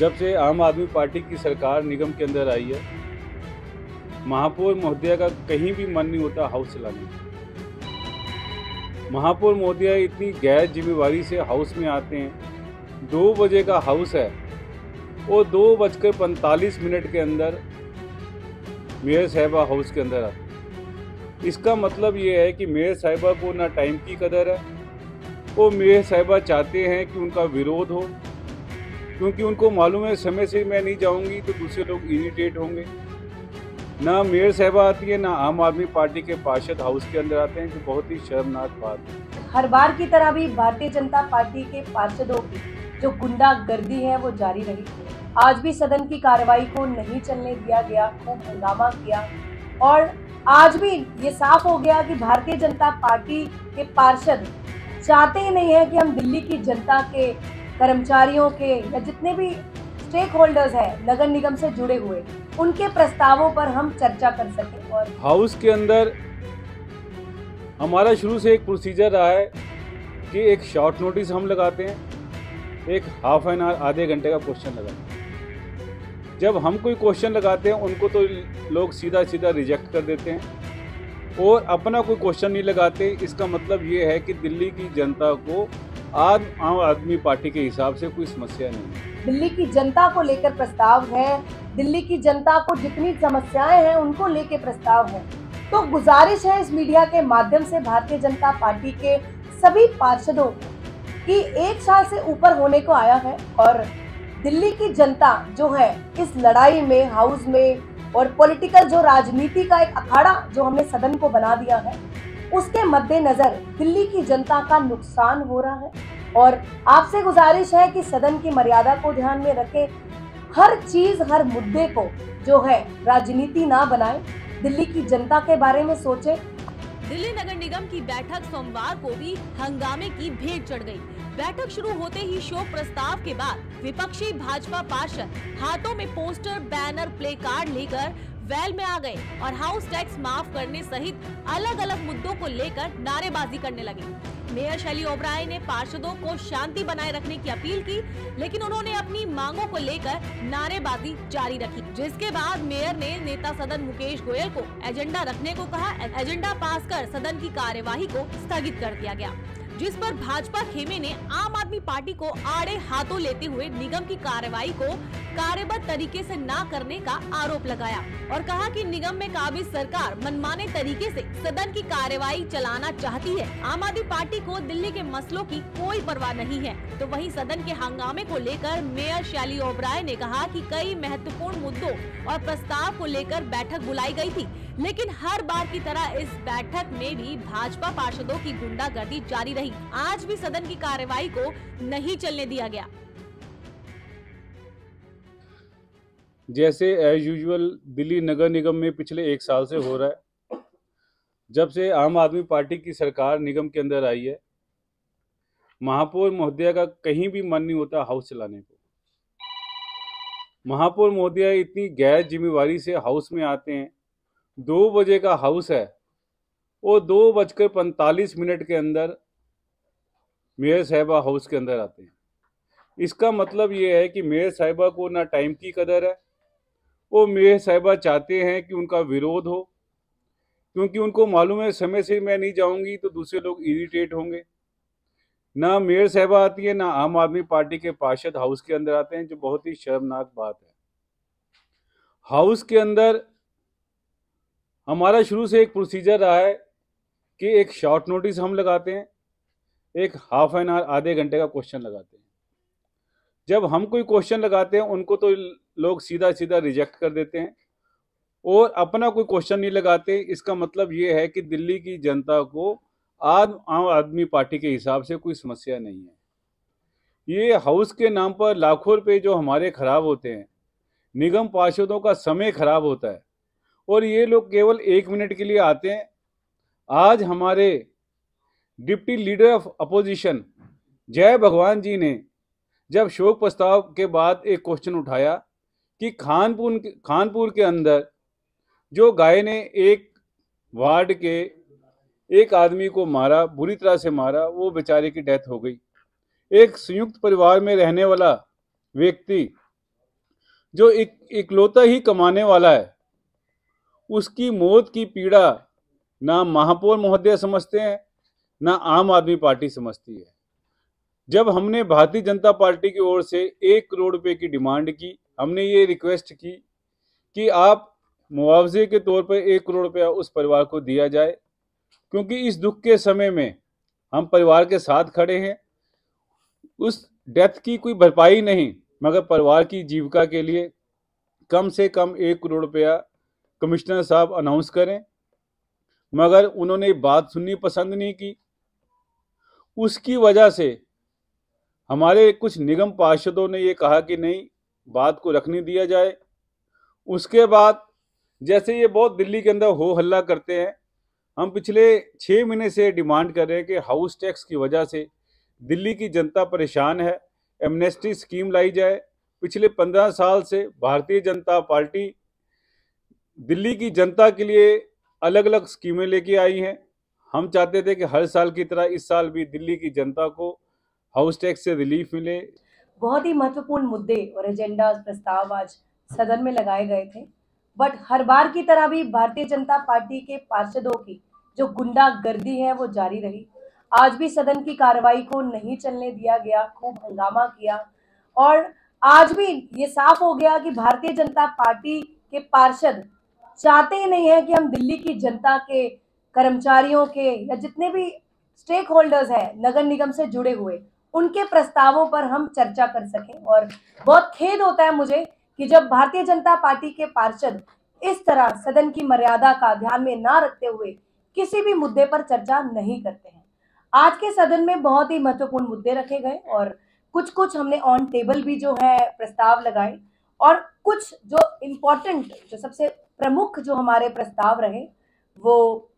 जब से आम आदमी पार्टी की सरकार निगम के अंदर आई है, महापौर महोदया का कहीं भी मन नहीं होता हाउस चलाने का। महापौर महोदया इतनी गैर जिम्मेवारी से हाउस में आते हैं। 2 बजे का हाउस है और 2:45 के अंदर मेयर साहिबा हाउस के अंदर आती है। इसका मतलब ये है कि मेयर साहिबा को ना टाइम की कदर है। वो मेयर साहिबा चाहते हैं कि उनका विरोध हो, क्योंकि उनको मालूम है समय से मैं नहीं जाऊंगी तो दूसरे लोग इरिटेट होंगे। ना मेयर साहिबा आती है, ना आम आदमी पार्टी के पार्षद हाउस के अंदर आते हैं, जो बहुत ही शर्मनाक बात है। हर बार की तरह भी भारतीय जनता पार्टी के पार्षदों की जो गुंडागर्दी है वो जारी रही। आज भी सदन की कार्रवाई को नहीं चलने दिया गया, खूब हंगामा किया और आज भी ये साफ हो गया कि भारतीय जनता पार्टी के पार्षद चाहते ही नहीं है कि हम दिल्ली की जनता के, कर्मचारियों के या जितने भी स्टेक होल्डर्स हैं नगर निगम से जुड़े हुए, उनके प्रस्तावों पर हम चर्चा कर सकें। और हाउस के अंदर हमारा शुरू से एक प्रोसीजर रहा है कि एक शॉर्ट नोटिस हम लगाते हैं, एक हाफ एन आवर आधे घंटे का क्वेश्चन लगाते हैं। जब हम कोई क्वेश्चन लगाते हैं उनको तो लोग सीधा सीधा रिजेक्ट कर देते हैं और अपना कोई क्वेश्चन नहीं लगाते। इसका मतलब ये है कि दिल्ली की जनता को आम आदमी पार्टी के हिसाब से कोई समस्या नहीं है। दिल्ली की जनता को लेकर प्रस्ताव है, दिल्ली की जनता को जितनी समस्याएं हैं उनको लेकर प्रस्ताव है। तो गुजारिश है इस मीडिया के माध्यम से भारतीय जनता पार्टी के सभी पार्षदों की 1 साल से ऊपर होने को आया है और दिल्ली की जनता जो है इस लड़ाई में, हाउस में और पॉलिटिकल जो राजनीति का एक अखाड़ा जो हमने सदन को बना दिया है, उसके मद्देनजर दिल्ली की जनता का नुकसान हो रहा है। और आपसे गुजारिश है कि सदन की मर्यादा को ध्यान में रखें, हर चीज, हर मुद्दे को जो है राजनीति ना बनाएं, दिल्ली की जनता के बारे में सोचें। दिल्ली नगर निगम की बैठक सोमवार को भी हंगामे की भेंट चढ़ गई। बैठक शुरू होते ही शोक प्रस्ताव के बाद विपक्षी भाजपा पार्षद हाथों में पोस्टर, बैनर, प्ले कार्ड लेकर वेल में आ गए और हाउस टैक्स माफ करने सहित अलग अलग मुद्दों को लेकर नारेबाजी करने लगे। मेयर शैली ओबराय ने पार्षदों को शांति बनाए रखने की अपील की, लेकिन उन्होंने अपनी मांगों को लेकर नारेबाजी जारी रखी, जिसके बाद मेयर ने नेता सदन मुकेश गोयल को एजेंडा रखने को कहा। एजेंडा पास कर सदन की कार्यवाही को स्थगित कर दिया गया, जिस पर भाजपा खेमे ने आम आदमी पार्टी को आड़े हाथों लेते हुए निगम की कार्रवाई को कार्यबद्ध तरीके से ना करने का आरोप लगाया और कहा कि निगम में काबिज सरकार मनमाने तरीके से सदन की कार्यवाही चलाना चाहती है। आम आदमी पार्टी को दिल्ली के मसलों की कोई परवाह नहीं है। तो वहीं सदन के हंगामे को लेकर मेयर शैली ओबराय ने कहा कि कई महत्वपूर्ण मुद्दों और प्रस्ताव को लेकर बैठक बुलाई गई थी, लेकिन हर बार की तरह इस बैठक में भी भाजपा पार्षदों की गुंडागर्दी जारी रही। आज भी सदन की कार्यवाही को नहीं चलने दिया गया। जैसे एज यूजुअल दिल्ली नगर निगम में पिछले 1 साल से हो रहा है। जब से आम आदमी पार्टी की सरकार निगम के अंदर आई है, महापौर महोदया का कहीं भी मन नहीं होता हाउस चलाने को। महापौर महोदया इतनी गैर जिम्मेवारी से हाउस में आते हैं। 2 बजे का हाउस है और 2:45 के अंदर मेयर साहिबा हाउस के अंदर आते हैं। इसका मतलब ये है कि मेयर साहिबा को ना टाइम की कदर है। वो मेयर साहिबा चाहते हैं कि उनका विरोध हो, क्योंकि उनको मालूम है समय से मैं नहीं जाऊंगी तो दूसरे लोग इरिटेट होंगे। ना मेयर साहिबा आती है, ना आम आदमी पार्टी के पार्षद हाउस के अंदर आते हैं, जो बहुत ही शर्मनाक बात है। हाउस के अंदर हमारा शुरू से एक प्रोसीजर रहा है कि एक शॉर्ट नोटिस हम लगाते हैं, एक हाफ एन आवर आधे घंटे का क्वेश्चन लगाते हैं। जब हम कोई क्वेश्चन लगाते हैं उनको तो लोग सीधा सीधा रिजेक्ट कर देते हैं और अपना कोई क्वेश्चन नहीं लगाते। इसका मतलब ये है कि दिल्ली की जनता को आम आदमी पार्टी के हिसाब से कोई समस्या नहीं है। ये हाउस के नाम पर लाखों रुपए जो हमारे खराब होते हैं, निगम पार्षदों का समय खराब होता है और ये लोग केवल 1 मिनट के लिए आते हैं। आज हमारे डिप्टी लीडर ऑफ अपोजिशन जय भगवान जी ने जब शोक प्रस्ताव के बाद एक क्वेश्चन उठाया कि खानपुर के अंदर जो गाय ने एक वार्ड के एक आदमी को मारा, बुरी तरह से मारा, वो बेचारे की डेथ हो गई। एक संयुक्त परिवार में रहने वाला व्यक्ति जो इकलौता ही कमाने वाला है, उसकी मौत की पीड़ा ना महापौर महोदय समझते हैं, ना आम आदमी पार्टी समझती है। जब हमने भारतीय जनता पार्टी की ओर से 1 करोड़ रुपए की डिमांड की, हमने ये रिक्वेस्ट की कि आप मुआवजे के तौर पर 1 करोड़ रुपया उस परिवार को दिया जाए, क्योंकि इस दुख के समय में हम परिवार के साथ खड़े हैं। उस डेथ की कोई भरपाई नहीं, मगर परिवार की जीविका के लिए कम से कम 1 करोड़ रुपया कमिश्नर साहब अनाउंस करें, मगर उन्होंने बात सुननी पसंद नहीं की। उसकी वजह से हमारे कुछ निगम पार्षदों ने ये कहा कि नहीं, बात को रखने दिया जाए। उसके बाद जैसे ये बहुत दिल्ली के अंदर हो हल्ला करते हैं, हम पिछले 6 महीने से डिमांड कर रहे हैं कि हाउस टैक्स की वजह से दिल्ली की जनता परेशान है, एमनेस्टी स्कीम लाई जाए। पिछले 15 साल से भारतीय जनता पार्टी दिल्ली की जनता के लिए अलग अलग स्कीमें लेके आई हैं। हम चाहते थे कि हर साल की तरह इस साल भी दिल्ली की जनता को हाउस टैक्स से रिलीफ मिले। बहुत ही महत्वपूर्ण मुद्दे और एजेंडा प्रस्ताव आज सदन में लगाए गए थे, बट हर बार की तरह भी भारतीय जनता पार्टी के पार्षदों की जो गुंडागर्दी है वो जारी रही। आज भी सदन की कार्रवाई को नहीं चलने दिया गया, खूब हंगामा किया और आज भी ये साफ हो गया कि भारतीय जनता पार्टी के पार्षद चाहते ही नहीं है कि हम दिल्ली की जनता के, कर्मचारियों के या जितने भी स्टेक होल्डर्स हैं नगर निगम से जुड़े हुए, उनके प्रस्तावों पर हम चर्चा कर सकें। और बहुत खेद होता है मुझे कि जब भारतीय जनता पार्टी के पार्षद इस तरह सदन की मर्यादा का ध्यान में ना रखते हुए किसी भी मुद्दे पर चर्चा नहीं करते हैं। आज के सदन में बहुत ही महत्वपूर्ण मुद्दे रखे गए और कुछ हमने ऑन टेबल भी जो है प्रस्ताव लगाए, और कुछ जो इम्पोर्टेंट, जो सबसे प्रमुख जो हमारे प्रस्ताव रहे वो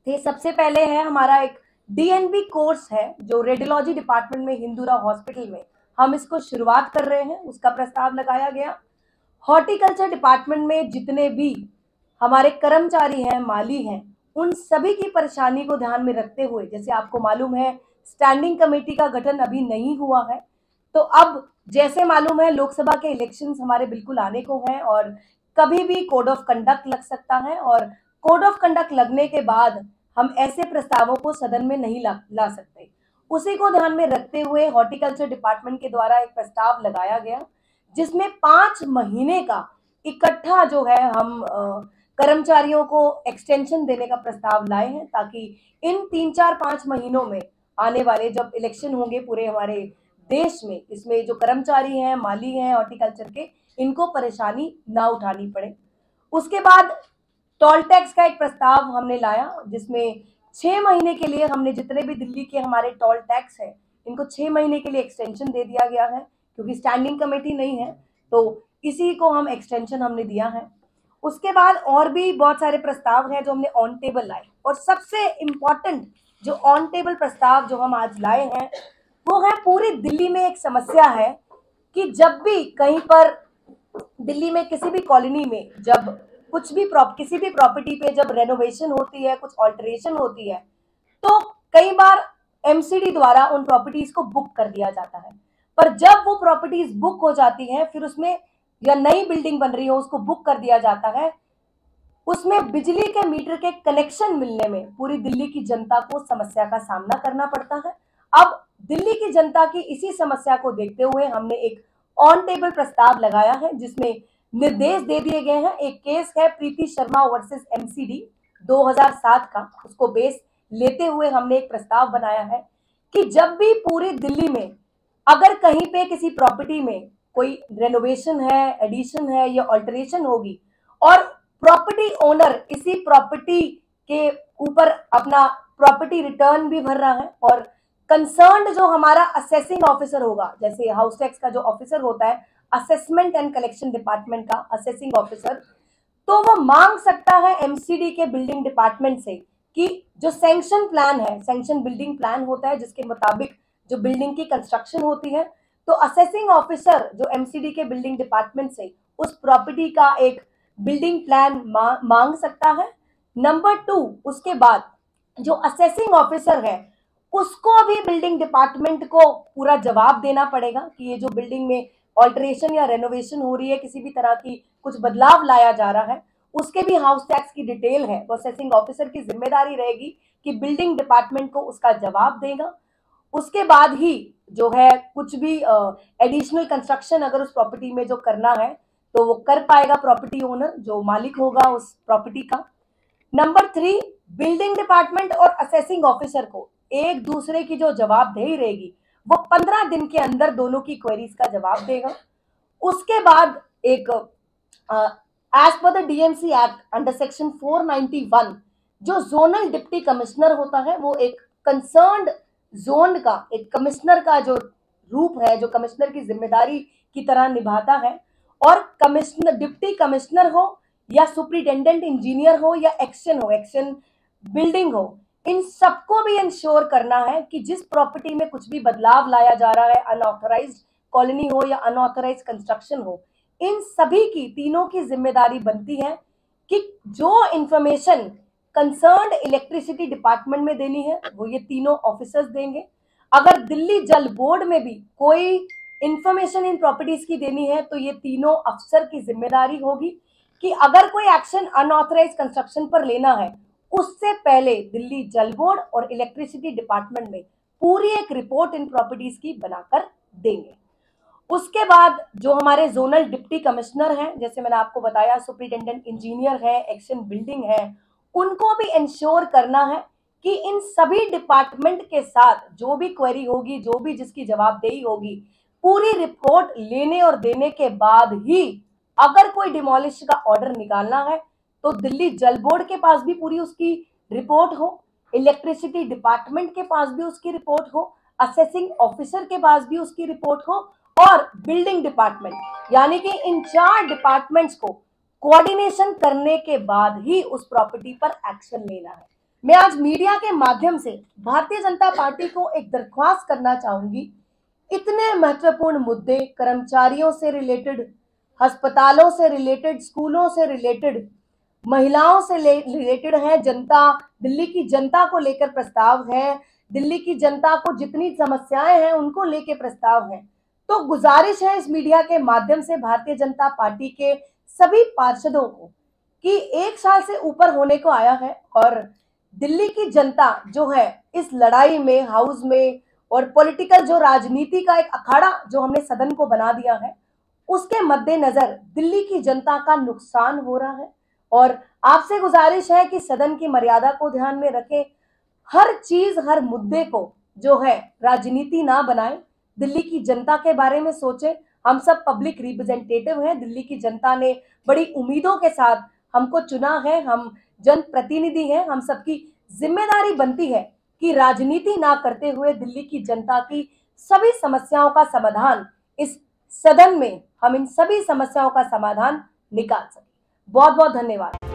थे, सबसे पहले है हमारा एक डीएनबी कोर्स है जो रेडियोलॉजी डिपार्टमेंट में हिंदूरा हॉस्पिटल में हम इसको शुरुआत कर रहे हैं, उसका प्रस्ताव लगाया गया। हॉर्टिकल्चर डिपार्टमेंट में जितने भी हमारे कर्मचारी हैं, माली हैं, उन सभी की परेशानी को ध्यान में रखते हुए, जैसे आपको मालूम है स्टैंडिंग कमेटी का गठन अभी नहीं हुआ है, तो अब जैसे मालूम है लोकसभा के इलेक्शंस हमारे बिल्कुल आने को हैं और कभी भी कोड ऑफ कंडक्ट लग सकता है, और कोड ऑफ कंडक्ट लगने के बाद हम ऐसे प्रस्तावों को सदन में नहीं ला सकते। उसी को ध्यान में रखते हुए हॉर्टिकल्चर डिपार्टमेंट के द्वारा एक प्रस्ताव लगाया गया जिसमें 5 महीने का इकट्ठा जो है हम कर्मचारियों को एक्सटेंशन देने का प्रस्ताव लाए हैं, ताकि इन 3-4-5 महीनों में आने वाले जब इलेक्शन होंगे पूरे हमारे देश में, इसमें जो कर्मचारी हैं, माली हैं हॉर्टिकल्चर के, इनको परेशानी ना उठानी पड़े। उसके बाद टोल टैक्स का एक प्रस्ताव हमने लाया जिसमें 6 महीने के लिए हमने जितने भी दिल्ली के हमारे टोल टैक्स हैं इनको 6 महीने के लिए एक्सटेंशन दे दिया गया है, क्योंकि स्टैंडिंग कमेटी नहीं है तो इसी को हम एक्सटेंशन हमने दिया है। उसके बाद और भी बहुत सारे प्रस्ताव हैं जो हमने ऑन टेबल लाए, और सबसे इम्पॉर्टेंट जो ऑन टेबल प्रस्ताव जो हम आज लाए हैं वो है, पूरी दिल्ली में एक समस्या है कि जब भी कहीं पर दिल्ली में किसी भी कॉलोनी में जब कुछ भी किसी भी प्रॉपर्टी पे जब रेनोवेशन होती है, कुछ ऑल्टरेशन होती है, तो कई बार एमसीडी द्वारा उन प्रॉपर्टीज को बुक कर दिया जाता है। पर जब वो प्रॉपर्टीज बुक हो जाती हैं, फिर उसमें या नई बिल्डिंग बन रही हो उसको बुक कर दिया जाता है, उसमें बिजली के मीटर के कनेक्शन मिलने में पूरी दिल्ली की जनता को समस्या का सामना करना पड़ता है। अब दिल्ली की जनता की इसी समस्या को देखते हुए हमने एक ऑन टेबल प्रस्ताव लगाया है जिसमें निर्देश दे दिए गए हैं। एक केस है प्रीति शर्मा वर्सेस एमसीडी 2007 का, उसको बेस लेते हुए हमने एक प्रस्ताव बनाया है कि जब भी पूरी दिल्ली में अगर कहीं पे किसी प्रॉपर्टी में कोई रेनोवेशन है, एडिशन है या ऑल्टरेशन होगी और प्रॉपर्टी ओनर इसी प्रॉपर्टी के ऊपर अपना प्रॉपर्टी रिटर्न भी भर रहा है, और कंसर्न्ड जो हमारा असेसिंग ऑफिसर होगा, जैसे हाउस टैक्स का जो ऑफिसर होता है, असेसमेंट एंड कलेक्शन डिपार्टमेंट का असेसिंग ऑफिसर, तो वो मांग सकता है एमसीडी के बिल्डिंग डिपार्टमेंट से कि जो सैंक्शन प्लान है, सैंक्शन बिल्डिंग प्लान होता है जिसके मुताबिक जो बिल्डिंग की कंस्ट्रक्शन होती है, तो असेसिंग ऑफिसर जो एमसीडी के बिल्डिंग डिपार्टमेंट से उस प्रॉपर्टी का एक बिल्डिंग प्लान मांग सकता है। नंबर 2, उसके बाद जो असेसिंग ऑफिसर है उसको भी बिल्डिंग डिपार्टमेंट को पूरा जवाब देना पड़ेगा कि ये जो बिल्डिंग में ऑल्टरेशन या रेनोवेशन हो रही है, किसी भी तरह की कुछ बदलाव लाया जा रहा है, उसके भी हाउस टैक्स की डिटेल है, तो असेसिंग ऑफिसर की जिम्मेदारी रहेगी कि बिल्डिंग डिपार्टमेंट को उसका जवाब देगा। उसके बाद ही जो है कुछ भी एडिशनल कंस्ट्रक्शन अगर उस प्रॉपर्टी में जो करना है तो वो कर पाएगा प्रॉपर्टी ओनर, जो मालिक होगा उस प्रॉपर्टी का। नंबर 3, बिल्डिंग डिपार्टमेंट और असेसिंग ऑफिसर को एक दूसरे की जो जवाबदेही रहेगी वो 15 दिन के अंदर दोनों की क्वेरीज का जवाब देगा। उसके बाद एक एज पर the DMC act under section 491 जो जोनल डिप्टी कमिश्नर होता है वो एक कंसर्न्ड जोन का एक कमिश्नर का जो रूप है, जो कमिश्नर की जिम्मेदारी की तरह निभाता है, और कमिश्नर डिप्टी कमिश्नर हो या सुपरिटेंडेंट इंजीनियर हो या एक्शन बिल्डिंग हो, इन सबको भी इंश्योर करना है कि जिस प्रॉपर्टी में कुछ भी बदलाव लाया जा रहा है, अनऑथराइज्ड कॉलोनी हो या अनऑथराइज्ड कंस्ट्रक्शन हो, इन सभी की तीनों की जिम्मेदारी बनती है कि जो इंफॉर्मेशन कंसर्न्ड इलेक्ट्रिसिटी डिपार्टमेंट में देनी है वो ये तीनों ऑफिसर्स देंगे। अगर दिल्ली जल बोर्ड में भी कोई इंफॉर्मेशन इन प्रॉपर्टीज की देनी है तो ये तीनों अफसर की जिम्मेदारी होगी कि अगर कोई एक्शन अनऑथराइज्ड कंस्ट्रक्शन पर लेना है उससे पहले दिल्ली जल बोर्ड और इलेक्ट्रिसिटी डिपार्टमेंट में पूरी एक रिपोर्ट इन प्रॉपर्टीज की बनाकर देंगे। उसके बाद जो हमारे जोनल डिप्टी कमिश्नर हैं, जैसे मैंने आपको बताया सुपरिटेंडेंट इंजीनियर है, एक्शन बिल्डिंग है, उनको भी इंश्योर करना है कि इन सभी डिपार्टमेंट के साथ जो भी क्वेरी होगी, जो भी जिसकी जवाबदेही होगी, पूरी रिपोर्ट लेने और देने के बाद ही अगर कोई डिमोलिश का ऑर्डर निकालना है तो दिल्ली जल बोर्ड के पास भी पूरी उसकी रिपोर्ट हो, इलेक्ट्रिसिटी डिपार्टमेंट के पास भी उसकी रिपोर्ट हो, असेसिंग ऑफिसर के पास भी उसकी रिपोर्ट हो, और बिल्डिंग डिपार्टमेंट यानी कि इन 4 डिपार्टमेंट्स को कोऑर्डिनेशन करने के बाद ही उस प्रॉपर्टी पर एक्शन लेना है। मैं आज मीडिया के माध्यम से भारतीय जनता पार्टी को एक दरख्वास्त करना चाहूंगी, इतने महत्वपूर्ण मुद्दे कर्मचारियों से रिलेटेड, अस्पतालों से रिलेटेड, स्कूलों से रिलेटेड, महिलाओं से रिलेटेड है, जनता, दिल्ली की जनता को लेकर प्रस्ताव है, दिल्ली की जनता को जितनी समस्याएं हैं उनको लेकर प्रस्ताव है। तो गुजारिश है इस मीडिया के माध्यम से भारतीय जनता पार्टी के सभी पार्षदों को कि 1 साल से ऊपर होने को आया है और दिल्ली की जनता जो है इस लड़ाई में, हाउस में, और पॉलिटिकल जो राजनीति का एक अखाड़ा जो हमने सदन को बना दिया है, उसके मद्देनजर दिल्ली की जनता का नुकसान हो रहा है। और आपसे गुजारिश है कि सदन की मर्यादा को ध्यान में रखें, हर चीज, हर मुद्दे को जो है राजनीति ना बनाएं, दिल्ली की जनता के बारे में सोचें। हम सब पब्लिक रिप्रेजेंटेटिव हैं, दिल्ली की जनता ने बड़ी उम्मीदों के साथ हमको चुना है, हम जनप्रतिनिधि हैं, हम सबकी जिम्मेदारी बनती है कि राजनीति ना करते हुए दिल्ली की जनता की सभी समस्याओं का समाधान इस सदन में हम इन सभी समस्याओं का समाधान निकाल सकें। बहुत बहुत धन्यवाद।